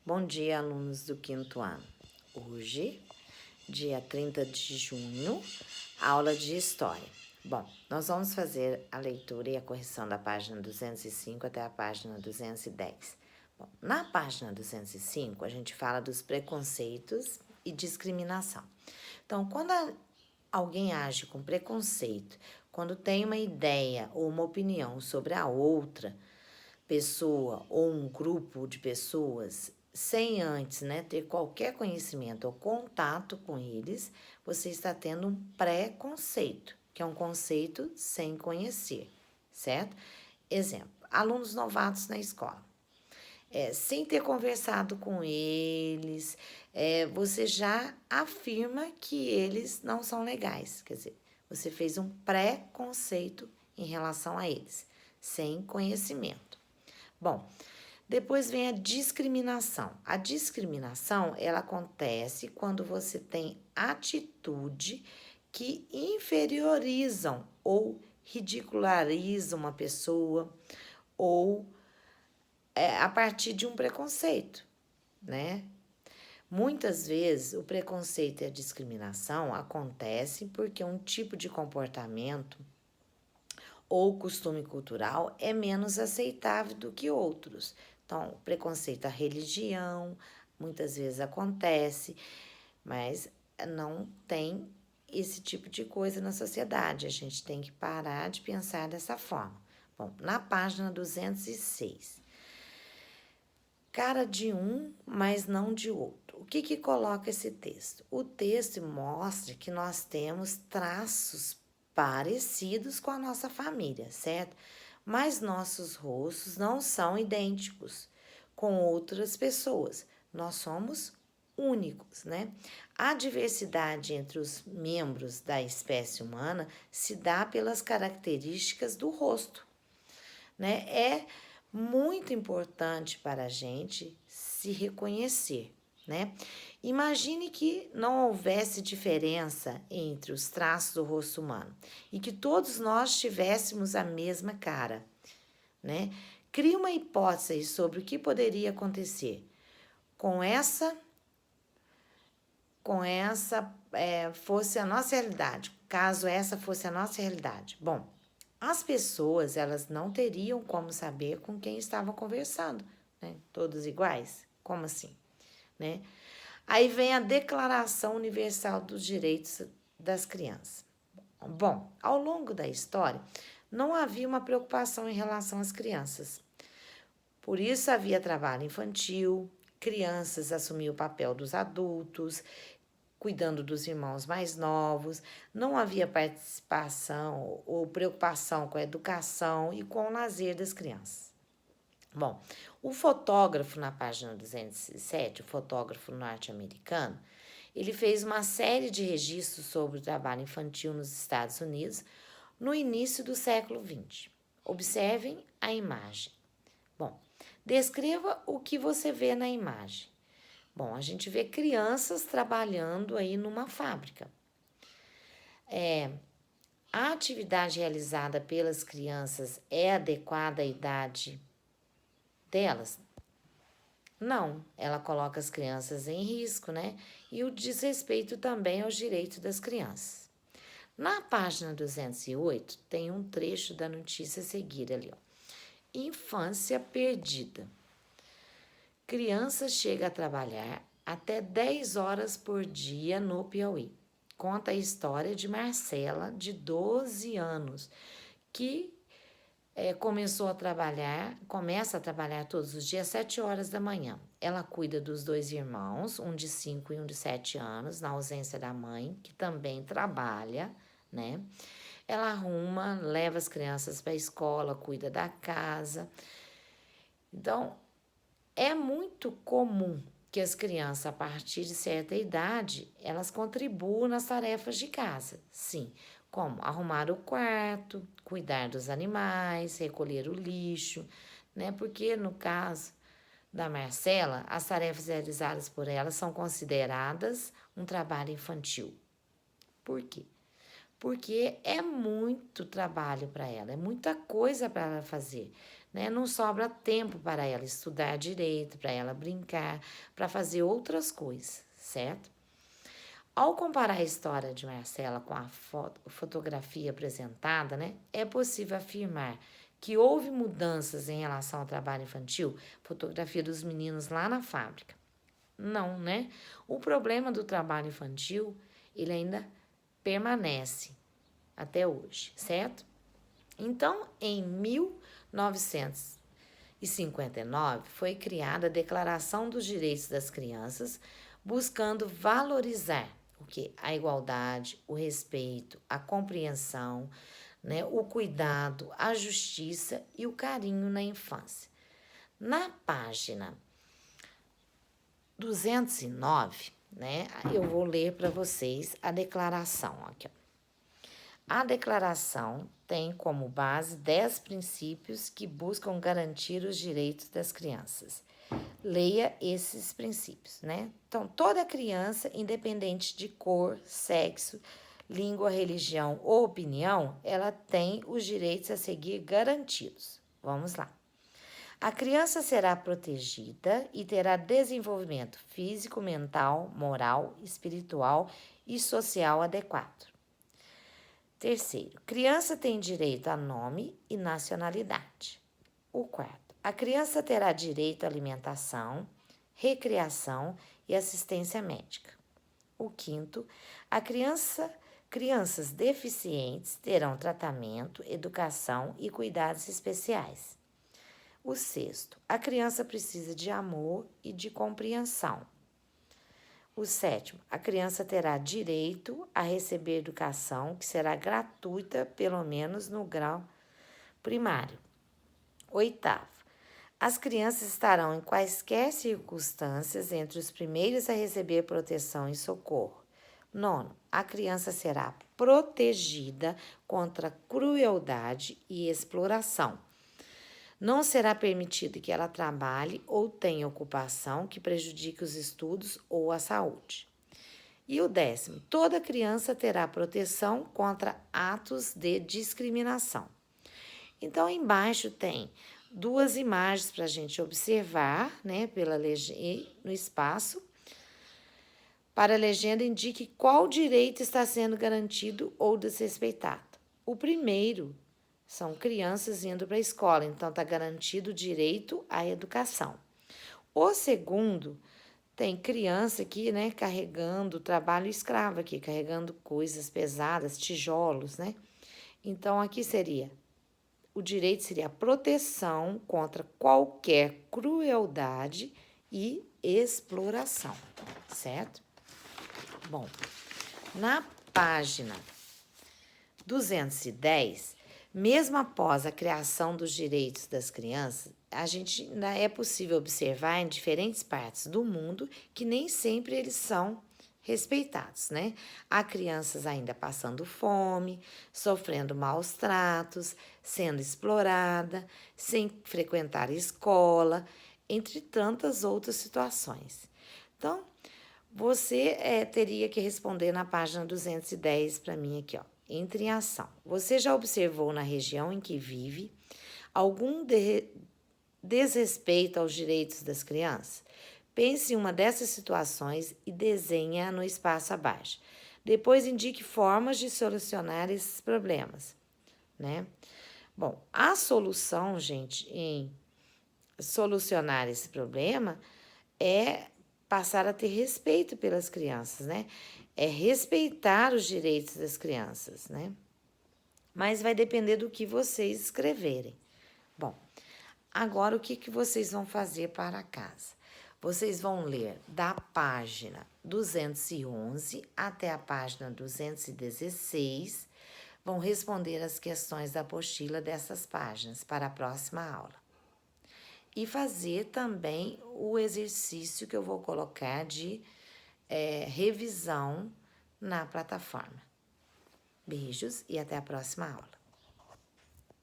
Bom dia, alunos do quinto ano. Hoje, dia 30 de junho, aula de História. Bom, nós vamos fazer a leitura e a correção da página 205 até a página 210. Bom, na página 205, a gente fala dos preconceitos e discriminação. Então, quando alguém age com preconceito, quando tem uma ideia ou uma opinião sobre a outra pessoa ou um grupo de pessoas, sem antes, ter qualquer conhecimento ou contato com eles, você está tendo um preconceito, que é um conceito sem conhecer, certo? Exemplo, alunos novatos na escola. Sem ter conversado com eles, você já afirma que eles não são legais. Quer dizer, você fez um preconceito em relação a eles, sem conhecimento. Bom, depois vem a discriminação. A discriminação, ela acontece quando você tem atitude que inferiorizam ou ridicularizam uma pessoa ou a partir de um preconceito, né? Muitas vezes o preconceito e a discriminação acontecem porque um tipo de comportamento ou costume cultural é menos aceitável do que outros. Então, o preconceito à religião muitas vezes acontece, mas não tem esse tipo de coisa na sociedade. A gente tem que parar de pensar dessa forma. Bom, na página 206. Cara de um, mas não de outro. O que coloca esse texto? O texto mostra que nós temos traços parecidos com a nossa família, certo? Mas nossos rostos não são idênticos com outras pessoas. Nós somos únicos, né? A diversidade entre os membros da espécie humana se dá pelas características do rosto, né? É muito importante para a gente se reconhecer, né? Imagine que não houvesse diferença entre os traços do rosto humano e que todos nós tivéssemos a mesma cara, né? Crie uma hipótese sobre o que poderia acontecer fosse a nossa realidade, caso essa fosse a nossa realidade. Bom, as pessoas, elas não teriam como saber com quem estavam conversando, né? Todos iguais? Como assim, né? Aí vem a Declaração Universal dos Direitos das Crianças. Bom, ao longo da história, não havia uma preocupação em relação às crianças. Por isso havia trabalho infantil, crianças assumiam o papel dos adultos, cuidando dos irmãos mais novos, não havia participação ou preocupação com a educação e com o lazer das crianças. Bom, o fotógrafo na página 207, o fotógrafo norte-americano, ele fez uma série de registros sobre o trabalho infantil nos Estados Unidos no início do século XX. Observem a imagem. Bom, descreva o que você vê na imagem. Bom, a gente vê crianças trabalhando aí numa fábrica. A atividade realizada pelas crianças é adequada à idade delas? Não, ela coloca as crianças em risco, né? E o desrespeito também aos direitos das crianças. Na página 208, tem um trecho da notícia a seguir ali, ó. Infância perdida. Criança chega a trabalhar até 10 horas por dia no Piauí. Conta a história de Marcela, de 12 anos, que começa a trabalhar todos os dias às 7 horas da manhã. Ela cuida dos dois irmãos, um de 5 e um de 7 anos, na ausência da mãe, que também trabalha, né? Ela arruma, leva as crianças para a escola, cuida da casa. Então, é muito comum que as crianças, a partir de certa idade, elas contribuam nas tarefas de casa, sim, como arrumar o quarto, cuidar dos animais, recolher o lixo, né? Porque no caso da Marcela, as tarefas realizadas por ela são consideradas um trabalho infantil. Por quê? Porque é muito trabalho para ela, é muita coisa para ela fazer. né? Não sobra tempo para ela estudar direito, para ela brincar, para fazer outras coisas, certo? Ao comparar a história de Marcela com a fotografia apresentada, né, é possível afirmar que houve mudanças em relação ao trabalho infantil, fotografia dos meninos lá na fábrica. Não, né? O problema do trabalho infantil, ele ainda permanece até hoje, certo? Então, em 1959, foi criada a Declaração dos Direitos das Crianças, buscando valorizar o que? A igualdade, o respeito, a compreensão, né, o cuidado, a justiça e o carinho na infância. Na página 209, né, eu vou ler para vocês a declaração aqui. A declaração tem como base 10 princípios que buscam garantir os direitos das crianças. Leia esses princípios, né? Então, toda criança, independente de cor, sexo, língua, religião ou opinião, ela tem os direitos a seguir garantidos. Vamos lá. A criança será protegida e terá desenvolvimento físico, mental, moral, espiritual e social adequado. Terceiro, criança tem direito a nome e nacionalidade. O quarto, a criança terá direito à alimentação, recreação e assistência médica. O quinto, crianças deficientes terão tratamento, educação e cuidados especiais. O sexto, a criança precisa de amor e de compreensão. O sétimo, a criança terá direito a receber educação que será gratuita, pelo menos no grau primário. Oitavo, as crianças estarão em quaisquer circunstâncias entre os primeiros a receber proteção e socorro. Nono, a criança será protegida contra crueldade e exploração. Não será permitido que ela trabalhe ou tenha ocupação que prejudique os estudos ou a saúde. E o 10º, toda criança terá proteção contra atos de discriminação. Então, embaixo tem duas imagens para a gente observar, né, no espaço. Para a legenda, indique qual direito está sendo garantido ou desrespeitado. O primeiro são crianças indo para a escola, então está garantido o direito à educação. O segundo tem criança aqui, né, carregando trabalho escravo aqui, carregando coisas pesadas, tijolos, né? Então, aqui o direito seria a proteção contra qualquer crueldade e exploração, certo? Bom, na página 210, mesmo após a criação dos direitos das crianças, a gente ainda é possível observar em diferentes partes do mundo que nem sempre eles são respeitados, né? Há crianças ainda passando fome, sofrendo maus tratos, sendo explorada, sem frequentar escola, entre tantas outras situações. Então, você teria que responder na página 210 para mim aqui, ó. Entre em ação. Você já observou na região em que vive algum desrespeito aos direitos das crianças? Pense em uma dessas situações e desenhe no espaço abaixo. Depois indique formas de solucionar esses problemas, né? Bom, a solução, gente, em solucionar esse problema é passar a ter respeito pelas crianças, né? É respeitar os direitos das crianças, né? Mas vai depender do que vocês escreverem. Bom, agora o que vocês vão fazer para casa? Vocês vão ler da página 211 até a página 216, vão responder as questões da apostila dessas páginas para a próxima aula. E fazer também o exercício que eu vou colocar de revisão na plataforma. Beijos e até a próxima aula.